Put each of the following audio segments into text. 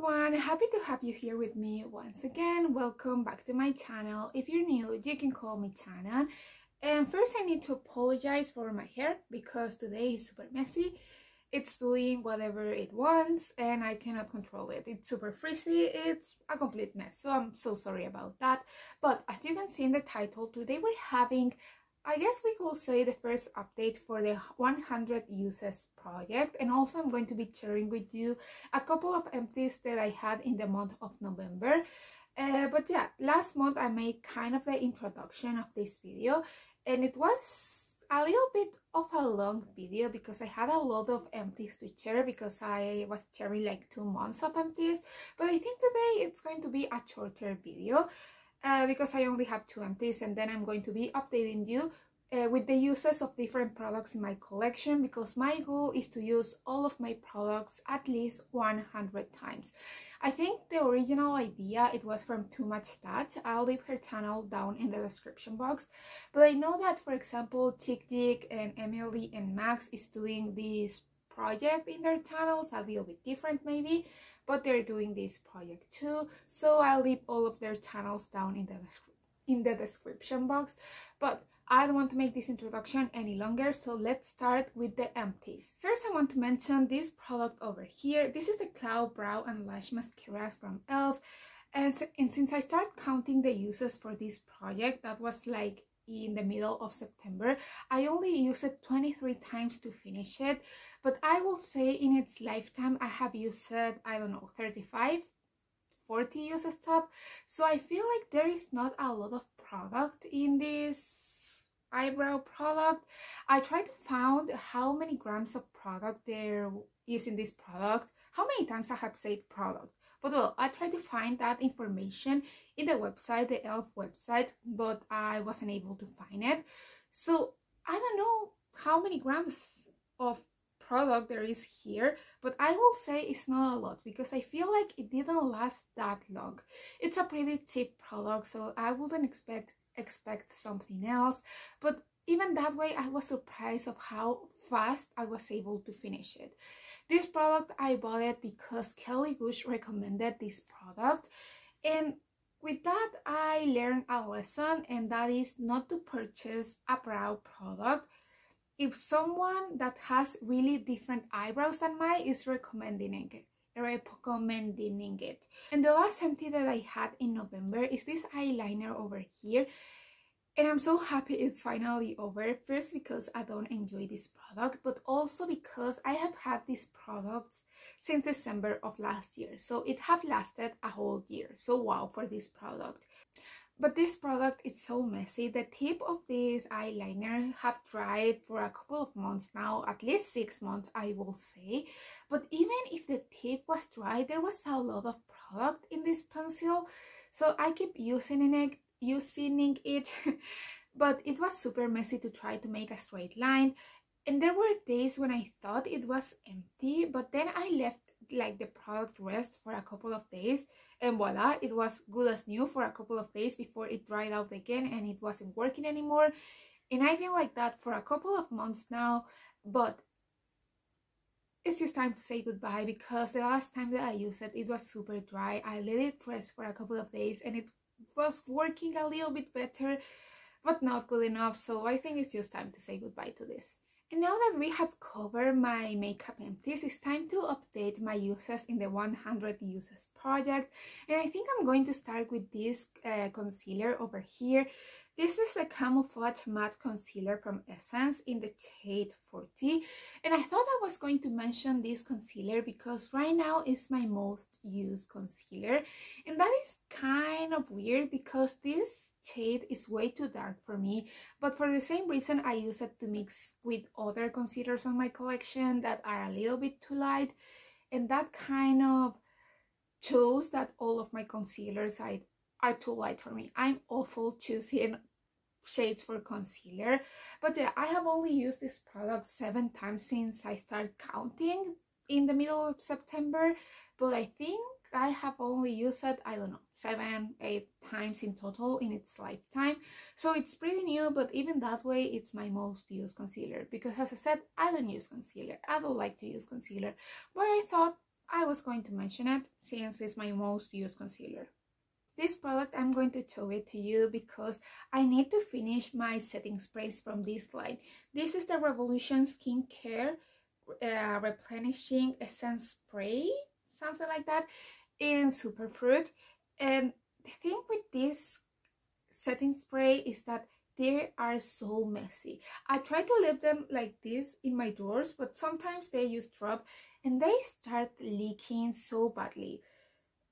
everyone, happy to have you here with me once again. Welcome back to my channel. If you're new, you can call me Tana. And first I need to apologize for my hair because today is super messy. It's doing whatever it wants and I cannot control it. It's super frizzy, it's a complete mess, so I'm so sorry about that. But as you can see in the title, today we're having, I guess we could say, the first update for the 100 uses project, and also I'm going to be sharing with you a couple of empties that I had in the month of November. But yeah, last month I made kind of the introduction of this video, and it was a little bit of a long video because I had a lot of empties to share because I was sharing like 2 months of empties. But I think today it's going to be a shorter video. Because I only have 2 empties, and then I'm going to be updating you with the uses of different products in my collection, because my goal is to use all of my products at least 100 times. I think the original idea, it was from Too Much Tash. I'll leave her channel down in the description box, but I know that, for example, Chick Dick and Emily and Max is doing this project in their channels, a little bit different maybe, but they're doing this project too, so I'll leave all of their channels down in the description box. But I don't want to make this introduction any longer, so let's start with the empties. First, I want to mention this product over here. This is the Cloud Brow and Lash Mascara from e.l.f. And since I started counting the uses for this project, that was like in the middle of September, I only used it 23 times to finish it, but I will say in its lifetime I have used it, I don't know, 35 40 uses top. So I feel like there is not a lot of product in this eyebrow product. I tried to find how many grams of product there is in this product, how many times I have said product. But well, I tried to find that information in the website, the e.l.f. website, but I wasn't able to find it. So I don't know how many grams of product there is here, but I will say it's not a lot because I feel like it didn't last that long. It's a pretty cheap product, so I wouldn't expect something else. But even that way, I was surprised of how fast I was able to finish it. This product, I bought it because Kelly Gush recommended this product, and with that I learned a lesson, and that is not to purchase a brow product if someone that has really different eyebrows than mine is recommending it. And the last empty that I had in November is this eyeliner over here. And I'm so happy it's finally over. First, because I don't enjoy this product, but also because I have had these products since December of last year. So it have lasted a whole year. So wow for this product. But this product is so messy. The tip of this eyeliner have dried for a couple of months now, at least 6 months I will say. But even if the tip was dry, there was a lot of product in this pencil. So I keep using it, but it was super messy to try to make a straight line. And there were days when I thought it was empty, but then I left like the product rest for a couple of days, and voila, it was good as new for a couple of days before it dried out again and it wasn't working anymore. And I've been like that for a couple of months now, but it's just time to say goodbye because the last time that I used it, it was super dry. I let it rest for a couple of days and it was working a little bit better, but not good enough. So I think it's just time to say goodbye to this. And now that we have covered my makeup empties, it's time to update my uses in the 100 uses project. And I think I'm going to start with this concealer over here. This is a Camouflage Matte Concealer from Essence in the shade 40. And I thought I was going to mention this concealer because right now it's my most used concealer. And that is kind of weird because this shade is way too dark for me, but for the same reason I use it to mix with other concealers on my collection that are a little bit too light, and that kind of shows that all of my concealers are too light for me. I'm awful choosing shades for concealer, but yeah, I have only used this product 7 times since I started counting in the middle of September, but I think I have only used it, I don't know, 7-8 times in total in its lifetime. So it's pretty new, but even that way, it's my most used concealer. Because as I said, I don't use concealer. I don't like to use concealer. But I thought I was going to mention it since it's my most used concealer. This product, I'm going to show it to you because I need to finish my setting sprays from this line. This is the Revolution Skincare Replenishing Essence Spray, something like that, in Superfruit. And the thing with this setting spray is that they are so messy. I try to leave them like this in my drawers, but sometimes they just drop and they start leaking so badly.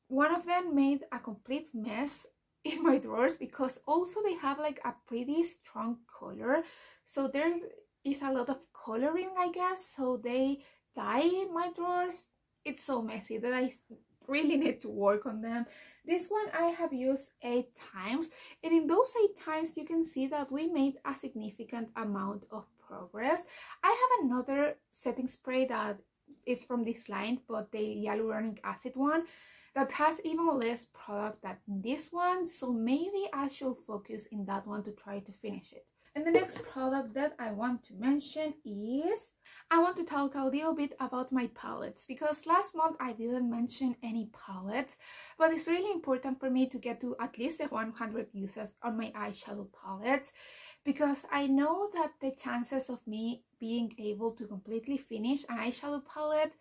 One of them made a complete mess in my drawers because also they have like a pretty strong color, so there is a lot of coloring, I guess, so they dye in my drawers. It's so messy that I really need to work on them. This one I have used 8 times, and in those 8 times you can see that we made a significant amount of progress. I have another setting spray that is from this line, but the hyaluronic acid one, that has even less product than this one, so maybe I should focus in that one to try to finish it. And the next product that I want to mention is, I want to talk a little bit about my palettes, because last month I didn't mention any palettes, but it's really important for me to get to at least the 100 uses on my eyeshadow palettes, because I know that the chances of me being able to completely finish an eyeshadow palette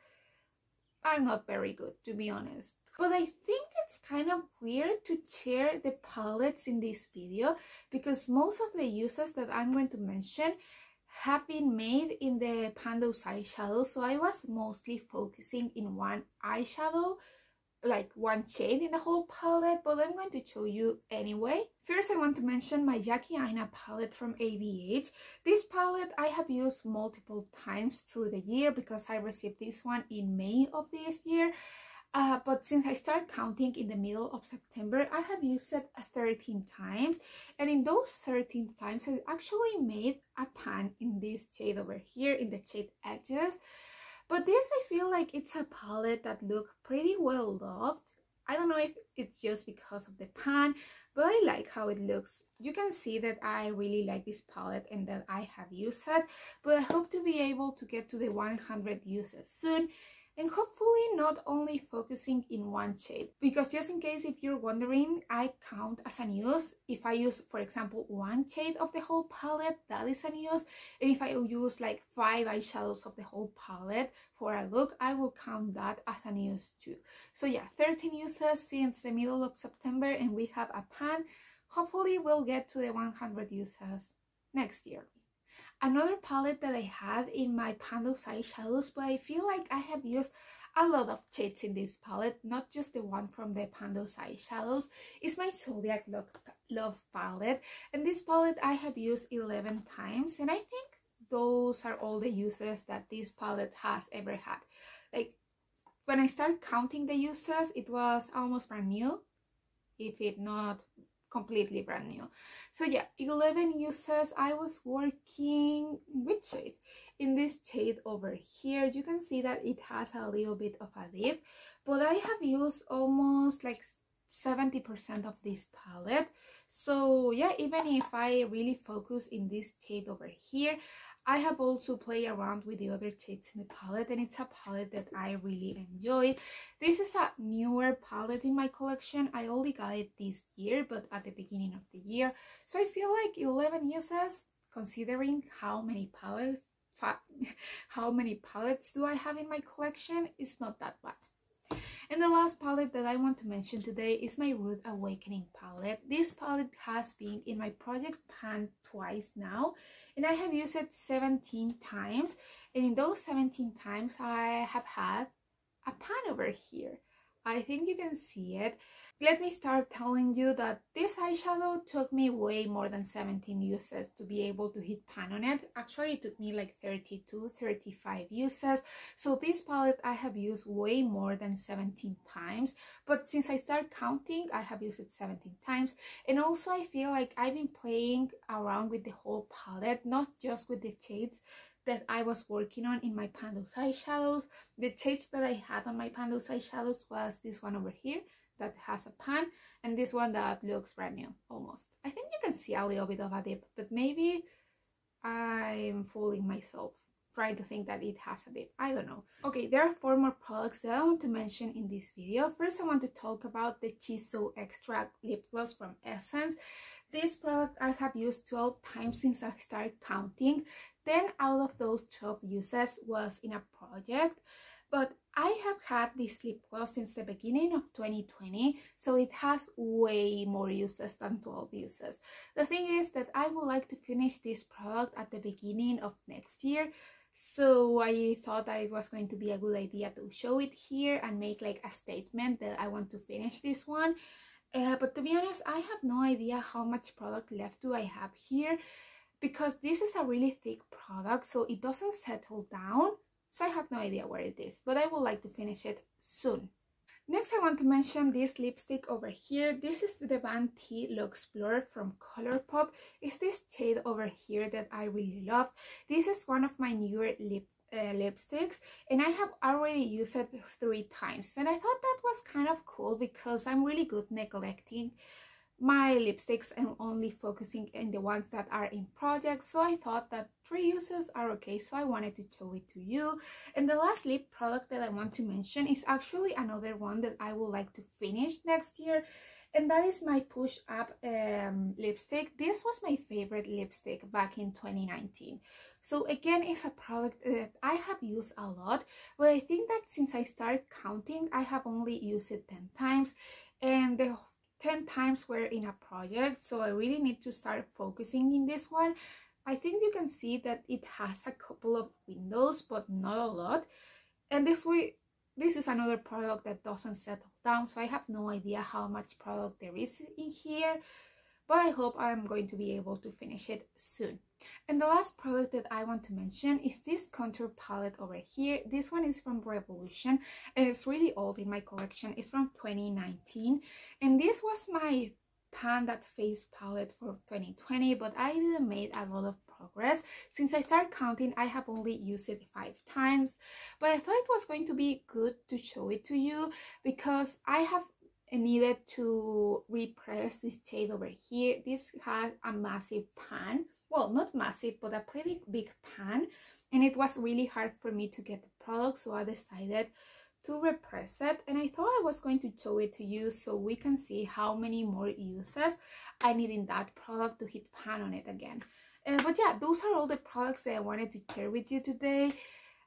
are not very good, to be honest. But I think it's kind of weird to share the palettes in this video because most of the uses that I'm going to mention have been made in the Pando's eyeshadow, so I was mostly focusing in one eyeshadow, like one shade in the whole palette, but I'm going to show you anyway. First, I want to mention my Yakina palette from ABH. This palette I have used multiple times through the year because I received this one in May of this year. But since I start counting in the middle of September, I have used it 13 times, and in those 13 times I actually made a pan in this shade over here, in the shade Edges. But this, I feel like it's a palette that looks pretty well loved. I don't know if it's just because of the pan, but I like how it looks. You can see that I really like this palette and that I have used it, but I hope to be able to get to the 100 uses soon. And hopefully not only focusing in one shade, because just in case if you're wondering, I count as an use. If I use, for example, one shade of the whole palette, that is an use. And if I use like 5 eyeshadows of the whole palette for a look, I will count that as an use too. So yeah, 13 uses since the middle of September, and we have a pan. Hopefully we'll get to the 100 uses next year. Another palette that I had in my Pando's eyeshadows, but I feel like I have used a lot of shades in this palette, not just the one from the Pando's eyeshadows, is my Zodiac Love palette. And this palette I have used 11 times, and I think those are all the uses that this palette has ever had. Like, when I start counting the uses, it was almost brand new, if it not completely brand new. So yeah, 11 uses. I was working with shade in this shade over here. You can see that it has a little bit of a dip, but I have used almost like 70% of this palette. So yeah, even if I really focus in this shade over here, I have also played around with the other shades in the palette, and it's a palette that I really enjoy. This is a newer palette in my collection. I only got it this year, but at the beginning of the year. So I feel like 11 uses, considering how many palettes do I have in my collection, is not that bad. And the last palette that I want to mention today is my Rude Awakening palette. This palette has been in my project pan twice now, and I have used it 17 times. And in those 17 times, I have had a pan over here. I think you can see it. Let me start telling you that this eyeshadow took me way more than 17 uses to be able to hit pan on it. Actually, it took me like 32, 35 uses. So this palette I have used way more than 17 times. But since I started counting, I have used it 17 times. And also I feel like I've been playing around with the whole palette, not just with the shades that I was working on in my Pando's eyeshadows. The shades that I had on my Pando's eyeshadows was this one over here that has a pan, and this one that looks brand new almost. I think you can see a little bit of a dip, but maybe I'm fooling myself trying to think that it has a dip. I don't know. Okay, there are 4 more products that I want to mention in this video. First, I want to talk about the Chisel Extract Lip Gloss from Essence. This product I have used 12 times since I started counting. 10 out of those 12 uses was in a project. But I have had this lip gloss since the beginning of 2020, so it has way more uses than 12 uses. The thing is that I would like to finish this product at the beginning of next year, so I thought that it was going to be a good idea to show it here and make like a statement that I want to finish this one. But to be honest, I have no idea how much product left do I have here, because this is a really thick product, so it doesn't settle down. So I have no idea where it is, but I would like to finish it soon. Next, I want to mention this lipstick over here. This is the Van T Luxe Blur from Colourpop. It's this shade over here that I really love. This is one of my newer lipsticks, and I have already used it 3 times. And I thought that was kind of cool because I'm really good neglecting my lipsticks and only focusing in the ones that are in projects, so I thought that 3 uses are okay, so I wanted to show it to you. And the last lip product that I want to mention is actually another one that I would like to finish next year, and that is my Push Up lipstick. This was my favorite lipstick back in 2019. So again, it's a product that I have used a lot, but I think that since I started counting, I have only used it 10 times, and the 10 times were in a project, so I really need to start focusing in this one. I think you can see that it has a couple of windows, but not a lot. And this is another product that doesn't settle down, so I have no idea how much product there is in here, but I hope I'm going to be able to finish it soon. And the last product that I want to mention is this contour palette over here. This one is from Revolution, and it's really old in my collection. It's from 2019, and this was my Panda face palette for 2020, but I didn't make a lot of progress. Since I started counting, I have only used it 5 times, but I thought it was going to be good to show it to you because I have needed to repress this shade over here. This has a massive pan, well, not massive, but a pretty big pan, and it was really hard for me to get the product, so I decided to repress it, and I thought I was going to show it to you so we can see how many more uses I need in that product to hit pan on it again. But yeah, those are all the products that I wanted to share with you today.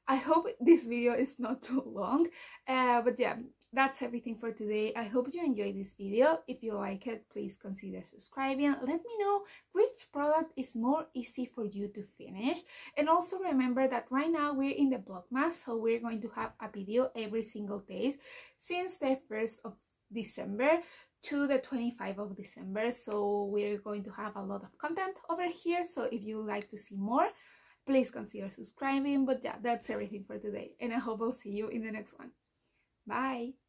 I hope this video is not too long, but yeah, that's everything for today. I hope you enjoyed this video. If you like it, please consider subscribing. Let me know which product is more easy for you to finish. And also remember that right now we're in the VLOGMAS, so we're going to have a video every single day since the 1st of December to the 25th of December. So we're going to have a lot of content over here. So if you like to see more, please consider subscribing. But yeah, that's everything for today, and I hope I'll see you in the next one. Bye!